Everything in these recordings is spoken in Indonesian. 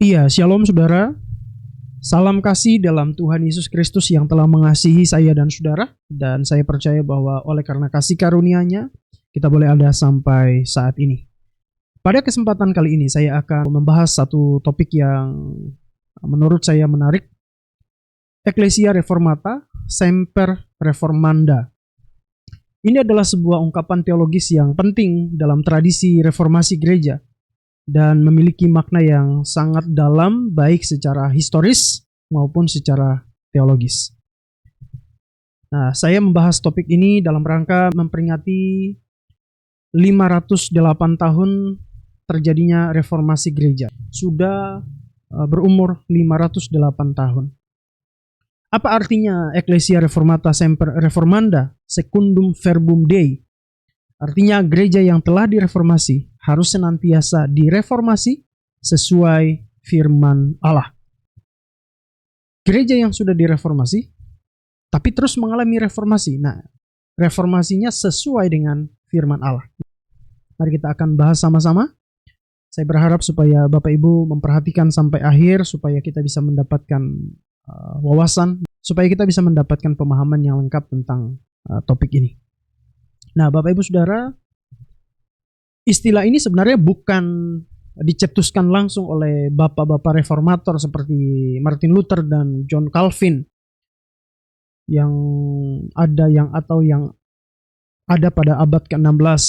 Iya, shalom saudara. Salam kasih dalam Tuhan Yesus Kristus yang telah mengasihi saya dan saudara. Dan saya percaya bahwa oleh karena kasih karunia-Nya, kita boleh ada sampai saat ini. Pada kesempatan kali ini saya akan membahas satu topik yang menurut saya menarik. Ecclesia Reformata Semper Reformanda. Ini adalah sebuah ungkapan teologis yang penting dalam tradisi reformasi gereja dan memiliki makna yang sangat dalam baik secara historis maupun secara teologis. Nah, saya membahas topik ini dalam rangka memperingati 508 tahun terjadinya reformasi gereja. Sudah berumur 508 tahun. Apa artinya Ecclesia Reformata Semper Reformanda Secundum Verbum Dei? Artinya gereja yang telah direformasi harus senantiasa direformasi sesuai firman Allah. Gereja yang sudah direformasi tapi terus mengalami reformasi. Nah, reformasinya sesuai dengan firman Allah. Mari kita akan bahas sama-sama. Saya berharap supaya Bapak Ibu memperhatikan sampai akhir supaya kita bisa mendapatkan wawasan, supaya kita bisa mendapatkan pemahaman yang lengkap tentang topik ini. Nah, Bapak Ibu Saudara, istilah ini sebenarnya bukan dicetuskan langsung oleh bapak-bapak reformator seperti Martin Luther dan John Calvin yang ada pada abad ke-16.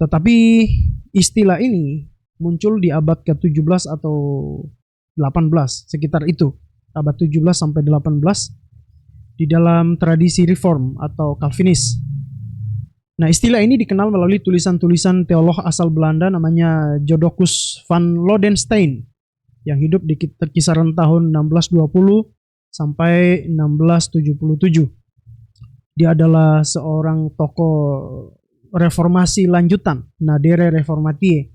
Tetapi istilah ini muncul di abad ke-17 atau 18, sekitar itu. Abad 17 sampai 18 di dalam tradisi reform atau Calvinis. Nah, istilah ini dikenal melalui tulisan-tulisan teolog asal Belanda namanya Jodocus van Lodenstein yang hidup di kisaran tahun 1620 sampai 1677. Dia adalah seorang tokoh reformasi lanjutan, Nadere Reformatie,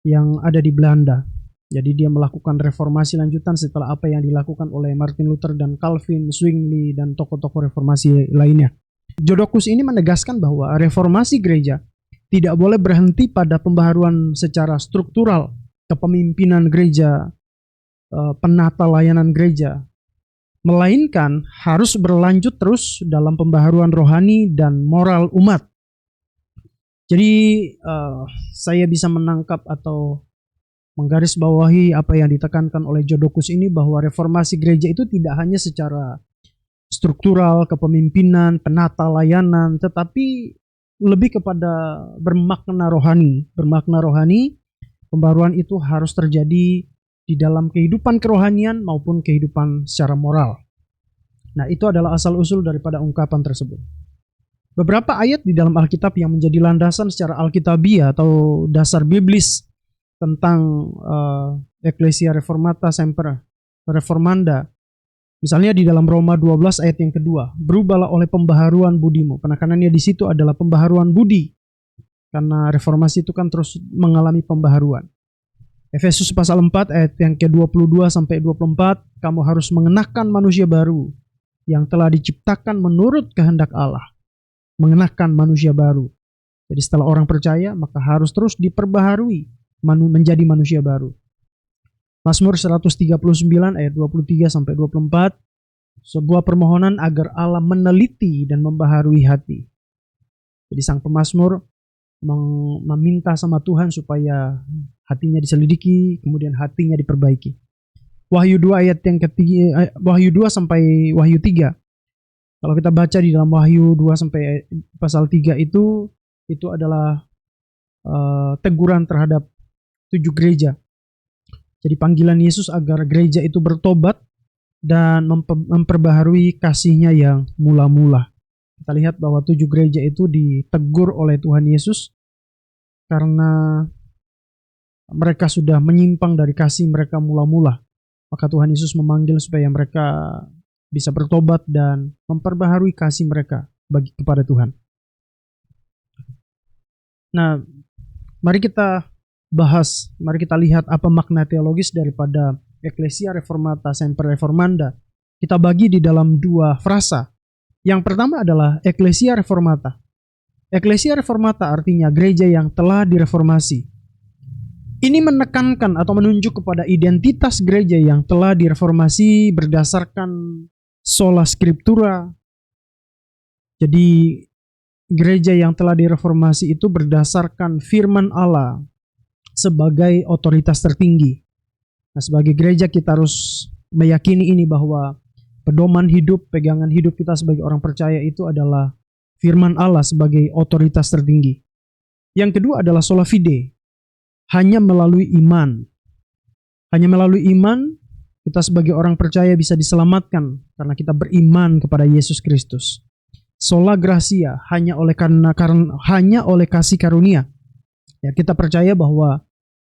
yang ada di Belanda. Jadi dia melakukan reformasi lanjutan setelah apa yang dilakukan oleh Martin Luther dan Calvin, Zwingli, dan tokoh-tokoh reformasi lainnya. Jodocus ini menegaskan bahwa reformasi gereja tidak boleh berhenti pada pembaharuan secara struktural kepemimpinan gereja, penata layanan gereja, melainkan harus berlanjut terus dalam pembaharuan rohani dan moral umat. Jadi saya bisa menangkap atau menggarisbawahi apa yang ditekankan oleh Jodocus ini bahwa reformasi gereja itu tidak hanya secara struktural, kepemimpinan, penata layanan, tetapi lebih kepada bermakna rohani. Bermakna rohani, pembaruan itu harus terjadi di dalam kehidupan kerohanian maupun kehidupan secara moral. Nah, itu adalah asal-usul daripada ungkapan tersebut. Beberapa ayat di dalam Alkitab yang menjadi landasan secara alkitabiah atau dasar biblis tentang Ecclesia Reformata Semper Reformanda. Misalnya di dalam Roma 12 ayat yang kedua, berubahlah oleh pembaharuan budimu. Penekanannya di situ adalah pembaharuan budi. Karena reformasi itu kan terus mengalami pembaharuan. Efesus pasal 4 ayat yang ke-22 sampai 24, kamu harus mengenakan manusia baru yang telah diciptakan menurut kehendak Allah. Mengenakan manusia baru. Jadi setelah orang percaya, maka harus terus diperbaharui menjadi manusia baru. Mazmur 139 ayat 23 sampai 24, sebuah permohonan agar Allah meneliti dan membaharui hati. Jadi sang pemazmur meminta sama Tuhan supaya hatinya diselidiki, kemudian hatinya diperbaiki. Wahyu 2 ayat yang ketiga, Wahyu 2 sampai Wahyu 3. Kalau kita baca di dalam Wahyu 2 sampai pasal 3 itu adalah teguran terhadap 7 gereja. Jadi panggilan Yesus agar gereja itu bertobat dan memperbaharui kasih-Nya yang mula-mula. Kita lihat bahwa 7 gereja itu ditegur oleh Tuhan Yesus karena mereka sudah menyimpang dari kasih mereka mula-mula. Maka Tuhan Yesus memanggil supaya mereka bisa bertobat dan memperbaharui kasih mereka kepada Tuhan. Nah, mari kita lihat apa makna teologis daripada Ecclesia Reformata Semper Reformanda. Kita bagi di dalam 2 frasa. Yang pertama adalah Ecclesia Reformata. Ecclesia Reformata artinya gereja yang telah direformasi. Ini menekankan atau menunjuk kepada identitas gereja yang telah direformasi berdasarkan sola scriptura. Jadi gereja yang telah direformasi itu berdasarkan firman Allah sebagai otoritas tertinggi. Nah, sebagai gereja kita harus meyakini ini bahwa pedoman hidup, pegangan hidup kita sebagai orang percaya itu adalah firman Allah sebagai otoritas tertinggi. Yang kedua adalah sola fide. Hanya melalui iman. Hanya melalui iman kita sebagai orang percaya bisa diselamatkan karena kita beriman kepada Yesus Kristus. Sola gracia, hanya oleh kasih karunia. Ya, kita percaya bahwa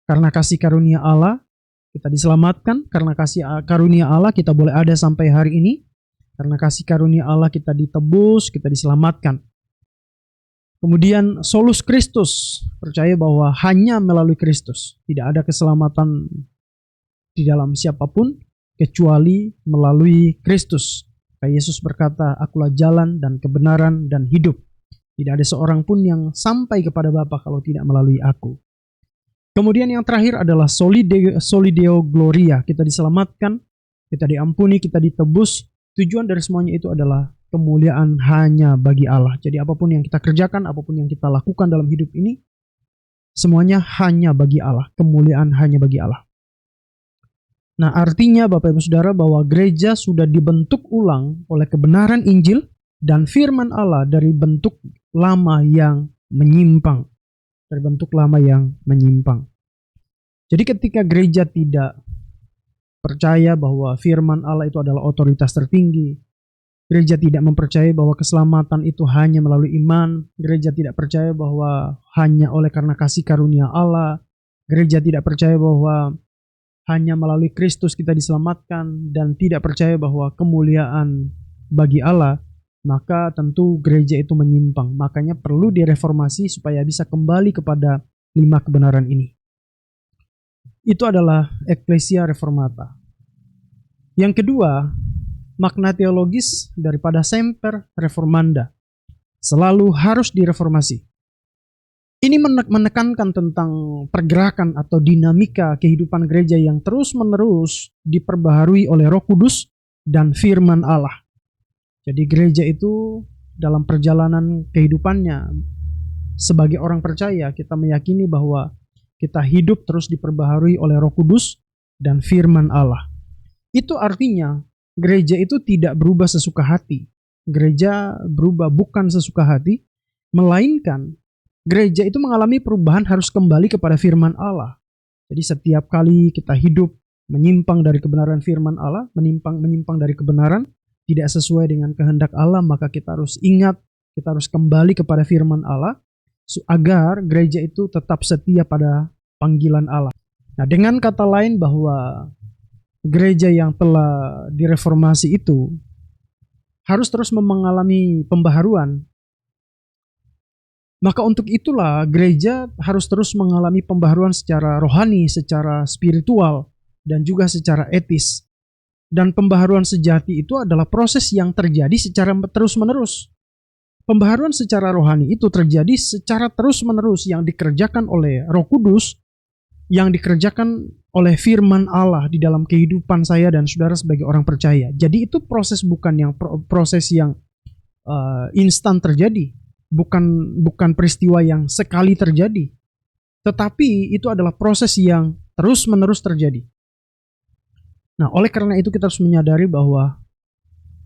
karena kasih karunia Allah kita diselamatkan, karena kasih karunia Allah kita boleh ada sampai hari ini. Karena kasih karunia Allah kita ditebus, kita diselamatkan. Kemudian solus Kristus, percaya bahwa hanya melalui Kristus, tidak ada keselamatan di dalam siapapun kecuali melalui Kristus. Kayak Yesus berkata, "Akulah jalan dan kebenaran dan hidup. Tidak ada seorang pun yang sampai kepada Bapa kalau tidak melalui aku." Kemudian yang terakhir adalah solideo gloria. Kita diselamatkan, kita diampuni, kita ditebus. Tujuan dari semuanya itu adalah kemuliaan hanya bagi Allah. Jadi apapun yang kita kerjakan, apapun yang kita lakukan dalam hidup ini, semuanya hanya bagi Allah. Kemuliaan hanya bagi Allah. Nah, artinya Bapak Ibu Saudara bahwa gereja sudah dibentuk ulang oleh kebenaran Injil dan firman Allah dari bentuk lama yang menyimpang. Dari bentuk lama yang menyimpang. Jadi ketika gereja tidak percaya bahwa firman Allah itu adalah otoritas tertinggi, gereja tidak mempercayai bahwa keselamatan itu hanya melalui iman, gereja tidak percaya bahwa hanya oleh karena kasih karunia Allah, gereja tidak percaya bahwa hanya melalui Kristus kita diselamatkan, dan tidak percaya bahwa kemuliaan bagi Allah, maka tentu gereja itu menyimpang. Makanya perlu direformasi supaya bisa kembali kepada 5 kebenaran ini. Itu adalah Ecclesia Reformata. Yang kedua, makna teologis daripada semper reformanda. Selalu harus direformasi. Ini menekankan tentang pergerakan atau dinamika kehidupan gereja yang terus-menerus diperbaharui oleh Roh Kudus dan firman Allah. Jadi gereja itu dalam perjalanan kehidupannya sebagai orang percaya, kita meyakini bahwa kita hidup terus diperbaharui oleh Roh Kudus dan firman Allah. Itu artinya gereja itu tidak berubah sesuka hati. Gereja berubah bukan sesuka hati, melainkan gereja itu mengalami perubahan harus kembali kepada firman Allah. Jadi setiap kali kita hidup menyimpang dari kebenaran firman Allah, menyimpang dari kebenaran, tidak sesuai dengan kehendak Allah, maka kita harus ingat, kita harus kembali kepada firman Allah, agar gereja itu tetap setia pada panggilan Allah. Nah, dengan kata lain bahwa gereja yang telah direformasi itu harus terus mengalami pembaharuan. Maka untuk itulah gereja harus terus mengalami pembaharuan secara rohani, secara spiritual, dan juga secara etis. Dan pembaharuan sejati itu adalah proses yang terjadi secara terus-menerus. Pembaharuan secara rohani itu terjadi secara terus-menerus yang dikerjakan oleh Roh Kudus, yang dikerjakan oleh firman Allah di dalam kehidupan saya dan saudara sebagai orang percaya. Jadi itu proses bukan proses yang instan terjadi. Bukan peristiwa yang sekali terjadi, tetapi itu adalah proses yang terus-menerus terjadi. Nah, oleh karena itu kita harus menyadari bahwa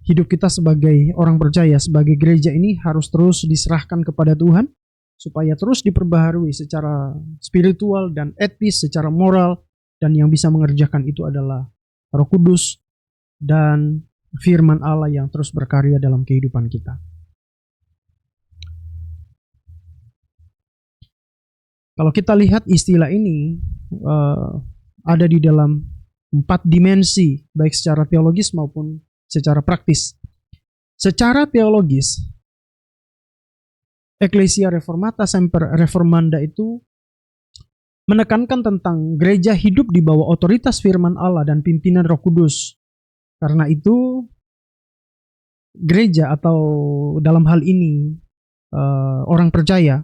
hidup kita sebagai orang percaya, sebagai gereja ini harus terus diserahkan kepada Tuhan, supaya terus diperbaharui secara spiritual dan etis, secara moral, dan yang bisa mengerjakan itu adalah Roh Kudus dan firman Allah yang terus berkarya dalam kehidupan kita. Kalau kita lihat istilah ini ada di dalam 4 dimensi, baik secara teologis maupun secara praktis. Secara teologis, Ecclesia Reformata Semper Reformanda itu menekankan tentang gereja hidup di bawah otoritas firman Allah dan pimpinan Roh Kudus. Karena itu, gereja atau dalam hal ini orang percaya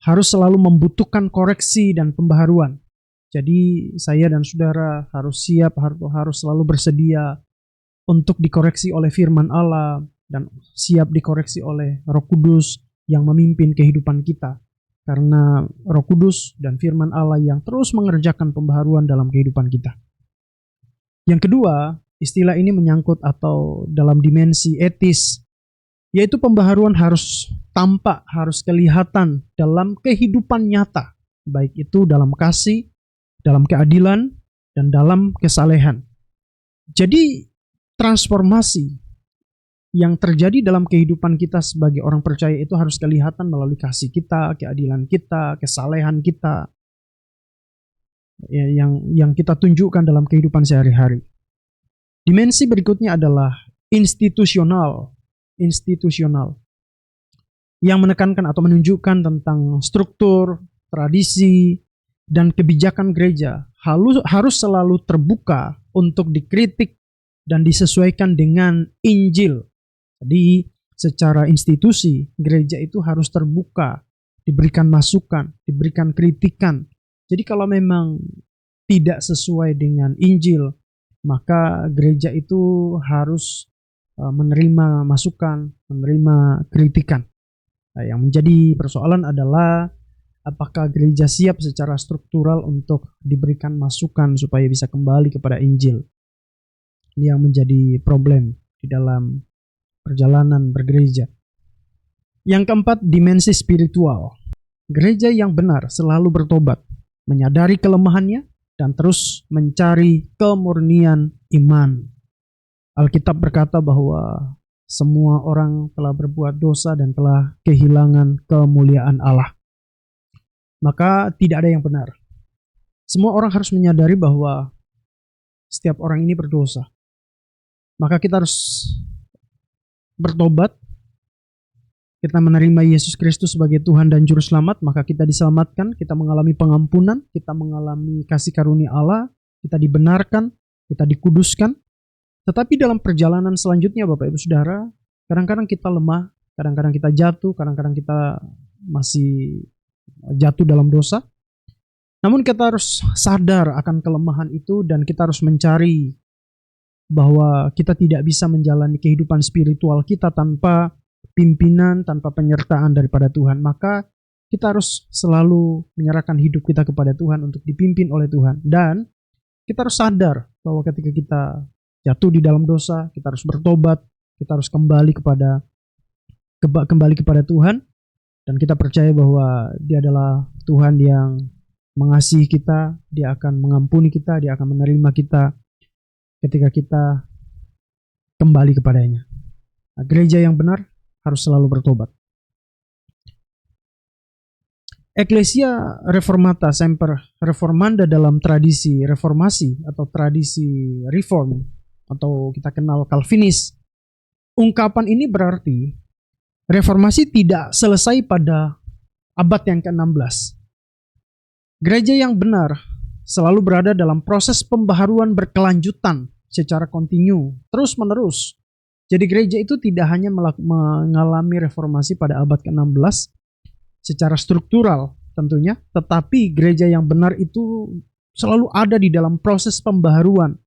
harus selalu membutuhkan koreksi dan pembaharuan. Jadi saya dan saudara harus siap, harus selalu bersedia untuk dikoreksi oleh firman Allah dan siap dikoreksi oleh Roh Kudus yang memimpin kehidupan kita. Karena Roh Kudus dan firman Allah yang terus mengerjakan pembaharuan dalam kehidupan kita. Yang kedua, istilah ini menyangkut atau dalam dimensi etis, yaitu pembaharuan harus tampak, harus kelihatan dalam kehidupan nyata, baik itu dalam kasih, dalam keadilan, dan dalam kesalehan. Jadi transformasi yang terjadi dalam kehidupan kita sebagai orang percaya itu harus kelihatan melalui kasih kita, keadilan kita, kesalehan kita, yang kita tunjukkan dalam kehidupan sehari-hari. Dimensi berikutnya adalah institusional, yang menekankan atau menunjukkan tentang struktur, tradisi, dan kebijakan gereja harus selalu terbuka untuk dikritik dan disesuaikan dengan Injil. Jadi secara institusi gereja itu harus terbuka, diberikan masukan, diberikan kritikan. Jadi kalau memang tidak sesuai dengan Injil, maka gereja itu harus menerima masukan, menerima kritikan. Nah, yang menjadi persoalan adalah apakah gereja siap secara struktural untuk diberikan masukan supaya bisa kembali kepada Injil. Ini yang menjadi problem di dalam perjalanan bergereja. Yang keempat, dimensi spiritual. Gereja yang benar selalu bertobat, menyadari kelemahannya, dan terus mencari kemurnian iman. Alkitab berkata bahwa semua orang telah berbuat dosa dan telah kehilangan kemuliaan Allah. Maka tidak ada yang benar. Semua orang harus menyadari bahwa setiap orang ini berdosa. Maka kita harus bertobat. Kita menerima Yesus Kristus sebagai Tuhan dan Juru Selamat, maka kita diselamatkan, kita mengalami pengampunan, kita mengalami kasih karunia Allah, kita dibenarkan, kita dikuduskan. Tetapi dalam perjalanan selanjutnya Bapak Ibu Saudara, kadang-kadang kita lemah, kadang-kadang kita jatuh, kadang-kadang kita masih jatuh dalam dosa. Namun kita harus sadar akan kelemahan itu dan kita harus mencari bahwa kita tidak bisa menjalani kehidupan spiritual kita tanpa pimpinan, tanpa penyertaan daripada Tuhan. Maka kita harus selalu menyerahkan hidup kita kepada Tuhan untuk dipimpin oleh Tuhan. Dan kita harus sadar bahwa ketika kita jatuh di dalam dosa, kita harus bertobat, kita harus kembali kepada Tuhan, dan kita percaya bahwa Dia adalah Tuhan yang mengasihi kita, Dia akan mengampuni kita, Dia akan menerima kita ketika kita kembali kepadanya. Nah, gereja yang benar harus selalu bertobat. Ecclesia Reformata Semper Reformanda dalam tradisi reformasi atau tradisi reform atau kita kenal Calvinis. Ungkapan ini berarti reformasi tidak selesai pada abad yang ke-16. Gereja yang benar selalu berada dalam proses pembaharuan berkelanjutan secara kontinu, terus-menerus. Jadi gereja itu tidak hanya mengalami reformasi pada abad ke-16 secara struktural tentunya, tetapi gereja yang benar itu selalu ada di dalam proses pembaharuan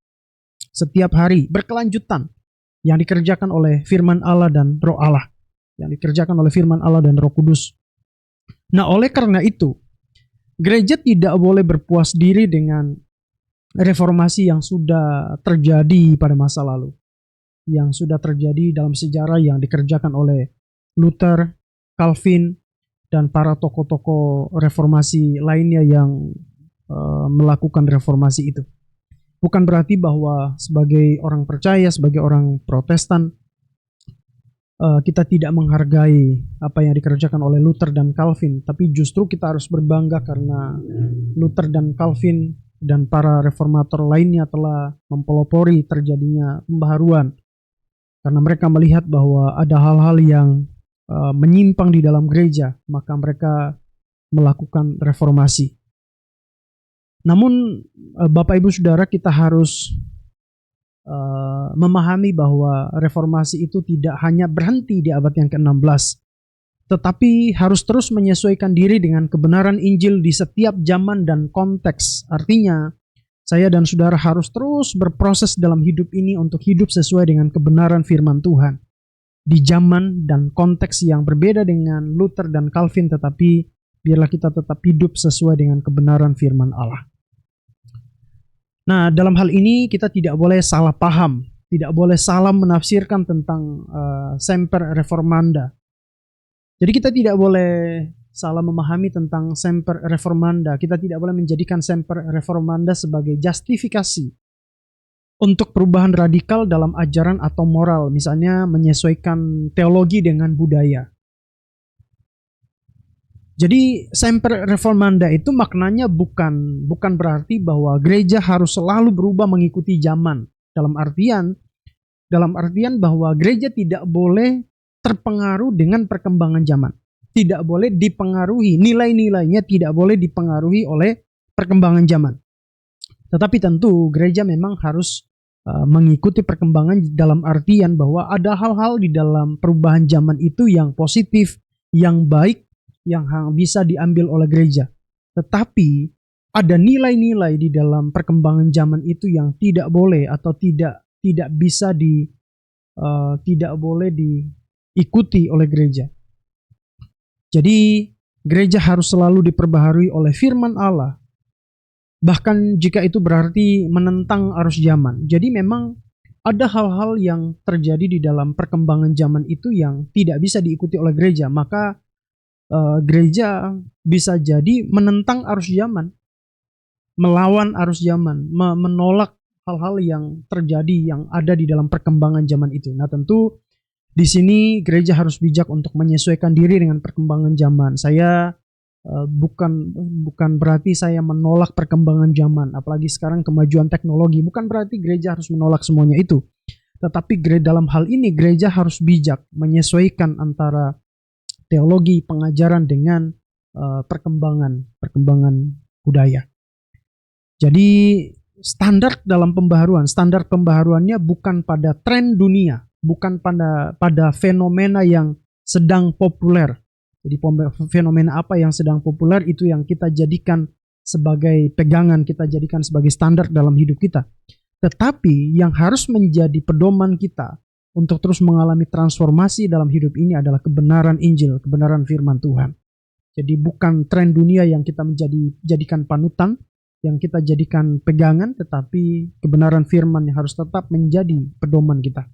setiap hari, berkelanjutan, yang dikerjakan oleh firman Allah dan Roh Allah, yang dikerjakan oleh firman Allah dan Roh Kudus. Nah, oleh karena itu, gereja tidak boleh berpuas diri dengan reformasi yang sudah terjadi pada masa lalu, yang sudah terjadi dalam sejarah yang dikerjakan oleh Luther, Calvin, dan para tokoh-tokoh reformasi lainnya yang melakukan reformasi itu. Bukan berarti bahwa sebagai orang percaya, sebagai orang Protestan, kita tidak menghargai apa yang dikerjakan oleh Luther dan Calvin, tapi justru kita harus berbangga karena Luther dan Calvin dan para reformator lainnya telah mempelopori terjadinya pembaharuan. Karena mereka melihat bahwa ada hal-hal yang menyimpang di dalam gereja, maka mereka melakukan reformasi. Namun Bapak Ibu Saudara, kita harus memahami bahwa reformasi itu tidak hanya berhenti di abad yang ke-16. tetapi harus terus menyesuaikan diri dengan kebenaran Injil di setiap zaman dan konteks. Artinya, saya dan saudara harus terus berproses dalam hidup ini untuk hidup sesuai dengan kebenaran firman Tuhan. Di zaman dan konteks yang berbeda dengan Luther dan Calvin, tetapi biarlah kita tetap hidup sesuai dengan kebenaran firman Allah. Nah, dalam hal ini kita tidak boleh salah paham, tidak boleh salah menafsirkan tentang Semper Reformanda. Jadi kita tidak boleh salah memahami tentang Semper Reformanda. Kita tidak boleh menjadikan Semper Reformanda sebagai justifikasi untuk perubahan radikal dalam ajaran atau moral, misalnya menyesuaikan teologi dengan budaya. Jadi Semper Reformanda itu maknanya bukan berarti bahwa gereja harus selalu berubah mengikuti zaman. Dalam artian bahwa gereja tidak boleh terpengaruh dengan perkembangan zaman. Tidak boleh dipengaruhi, nilai-nilainya tidak boleh dipengaruhi oleh perkembangan zaman. Tetapi tentu gereja memang harus mengikuti perkembangan dalam artian bahwa ada hal-hal di dalam perubahan zaman itu yang positif, yang baik, yang bisa diambil oleh gereja. Tetapi ada nilai-nilai di dalam perkembangan zaman itu yang tidak boleh atau tidak bisa tidak boleh diikuti oleh gereja. Jadi gereja harus selalu diperbaharui oleh firman Allah, bahkan jika itu berarti menentang arus zaman. Jadi memang ada hal-hal yang terjadi di dalam perkembangan zaman itu yang tidak bisa diikuti oleh gereja, maka gereja bisa jadi menentang arus zaman, melawan arus zaman, menolak hal-hal yang terjadi yang ada di dalam perkembangan zaman itu. Nah, tentu di sini gereja harus bijak untuk menyesuaikan diri dengan perkembangan zaman. Saya bukan berarti saya menolak perkembangan zaman, apalagi sekarang kemajuan teknologi. Bukan berarti gereja harus menolak semuanya itu. Tetapi dalam hal ini gereja harus bijak menyesuaikan antara teologi pengajaran dengan perkembangan budaya. Jadi standar pembaharuannya bukan pada tren dunia, bukan pada fenomena yang sedang populer. Jadi fenomena apa yang sedang populer itu yang kita jadikan sebagai pegangan, kita jadikan sebagai standar dalam hidup kita. Tetapi yang harus menjadi pedoman kita untuk terus mengalami transformasi dalam hidup ini adalah kebenaran Injil, kebenaran firman Tuhan. Jadi bukan tren dunia yang kita jadikan panutan, yang kita jadikan pegangan, tetapi kebenaran firman yang harus tetap menjadi pedoman kita.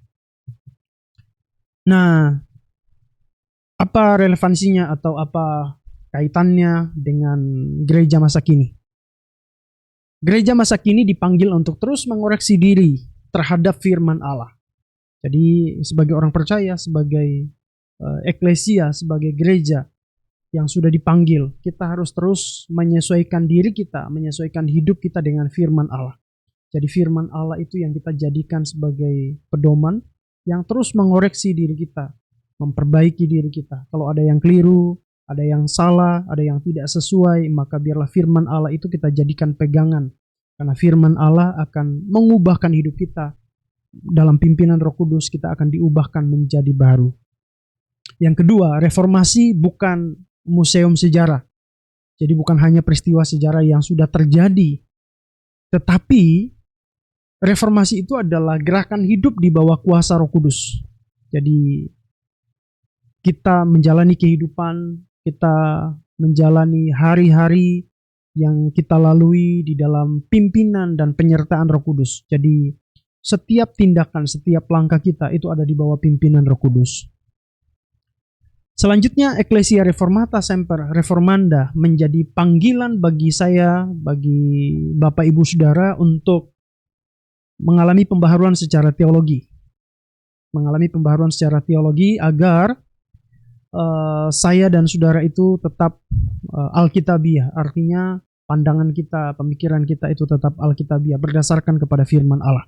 Nah, apa relevansinya atau apa kaitannya dengan gereja masa kini? Gereja masa kini dipanggil untuk terus mengoreksi diri terhadap firman Allah. Jadi sebagai orang percaya, sebagai eklesia, sebagai gereja yang sudah dipanggil, kita harus terus menyesuaikan diri kita, menyesuaikan hidup kita dengan firman Allah. Jadi firman Allah itu yang kita jadikan sebagai pedoman yang terus mengoreksi diri kita, memperbaiki diri kita. Kalau ada yang keliru, ada yang salah, ada yang tidak sesuai, maka biarlah firman Allah itu kita jadikan pegangan. Karena firman Allah akan mengubahkan hidup kita. Dalam pimpinan Roh Kudus kita akan diubahkan menjadi baru. Yang kedua, reformasi bukan museum sejarah. Jadi bukan hanya peristiwa sejarah yang sudah terjadi, tetapi reformasi itu adalah gerakan hidup di bawah kuasa Roh Kudus. Jadi kita menjalani kehidupan, kita menjalani hari-hari yang kita lalui di dalam pimpinan dan penyertaan Roh Kudus. Jadi setiap tindakan, setiap langkah kita itu ada di bawah pimpinan Roh Kudus. Selanjutnya, Ecclesia Reformata Semper Reformanda menjadi panggilan bagi saya, bagi Bapak Ibu Saudara untuk mengalami pembaharuan secara teologi. Mengalami pembaharuan secara teologi agar saya dan saudara itu tetap Alkitabiah. Artinya pandangan kita, pemikiran kita itu tetap Alkitabiah berdasarkan kepada firman Allah.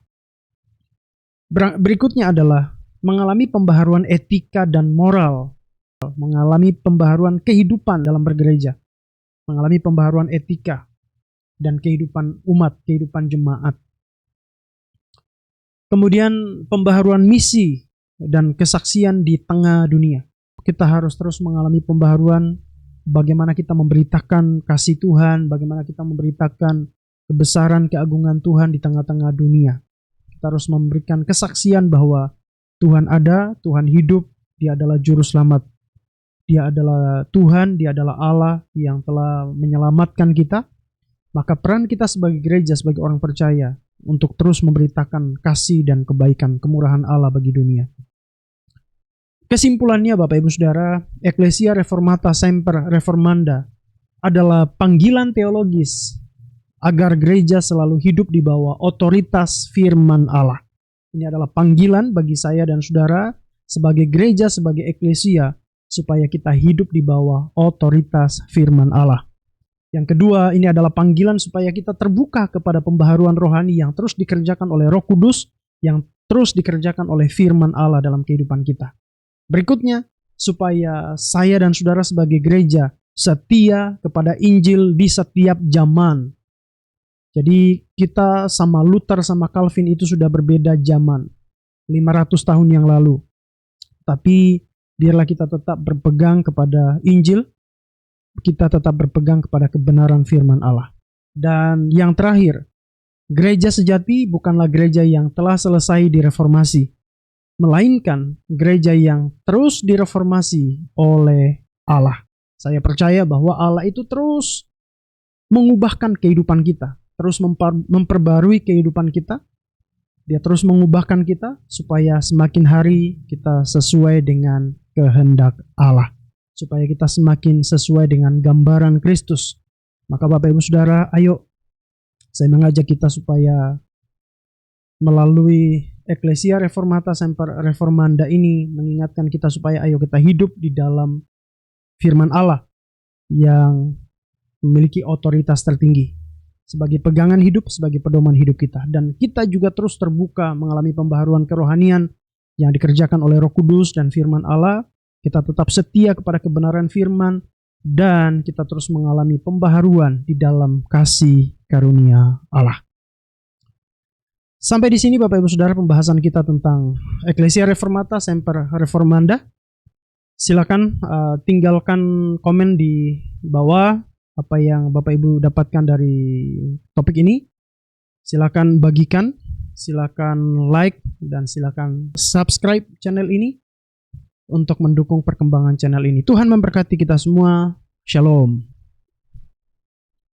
Berikutnya adalah mengalami pembaharuan etika dan moral, mengalami pembaharuan kehidupan dalam bergereja, mengalami pembaharuan etika dan kehidupan umat, kehidupan jemaat. Kemudian pembaharuan misi dan kesaksian di tengah dunia. kita harus terus mengalami pembaharuan, bagaimana kita memberitakan kasih Tuhan, bagaimana kita memberitakan kebesaran keagungan Tuhan di tengah-tengah dunia. Kita harus memberikan kesaksian bahwa Tuhan ada, Tuhan hidup, Dia adalah juru selamat. Dia adalah Tuhan, Dia adalah Allah yang telah menyelamatkan kita. Maka peran kita sebagai gereja, sebagai orang percaya, untuk terus memberitakan kasih dan kebaikan, kemurahan Allah bagi dunia. Kesimpulannya Bapak Ibu Saudara, Ecclesia Reformata Semper Reformanda adalah panggilan teologis agar gereja selalu hidup di bawah otoritas firman Allah. Ini adalah panggilan bagi saya dan saudara sebagai gereja, sebagai eklesia, supaya kita hidup di bawah otoritas firman Allah. Yang kedua, ini adalah panggilan supaya kita terbuka kepada pembaharuan rohani yang terus dikerjakan oleh Roh Kudus, yang terus dikerjakan oleh firman Allah dalam kehidupan kita. Berikutnya, supaya saya dan saudara sebagai gereja setia kepada Injil di setiap zaman. Jadi kita sama Luther sama Calvin itu sudah berbeda zaman, 500 tahun yang lalu. Tapi biarlah kita tetap berpegang kepada Injil, kita tetap berpegang kepada kebenaran firman Allah. Dan yang terakhir, gereja sejati bukanlah gereja yang telah selesai direformasi, melainkan gereja yang terus direformasi oleh Allah. Saya percaya bahwa Allah itu terus mengubahkan kehidupan kita, terus memperbarui kehidupan kita. Dia terus mengubahkan kita supaya semakin hari kita sesuai dengan kehendak Allah, supaya kita semakin sesuai dengan gambaran Kristus. Maka Bapak Ibu Saudara, ayo saya mengajak kita supaya melalui Ecclesia Reformata Semper Reformanda ini mengingatkan kita supaya ayo kita hidup di dalam firman Allah yang memiliki otoritas tertinggi sebagai pegangan hidup, sebagai pedoman hidup kita. Dan kita juga terus terbuka mengalami pembaharuan kerohanian yang dikerjakan oleh Roh Kudus dan firman Allah. Kita tetap setia kepada kebenaran firman, dan kita terus mengalami pembaharuan di dalam kasih karunia Allah. Sampai di sini Bapak Ibu Saudara pembahasan kita tentang Ecclesia Reformata Semper Reformanda. Silakan tinggalkan komen di bawah apa yang Bapak Ibu dapatkan dari topik ini. Silakan bagikan, silakan like, dan silakan subscribe channel ini untuk mendukung perkembangan channel ini. Tuhan memberkati kita semua. Shalom.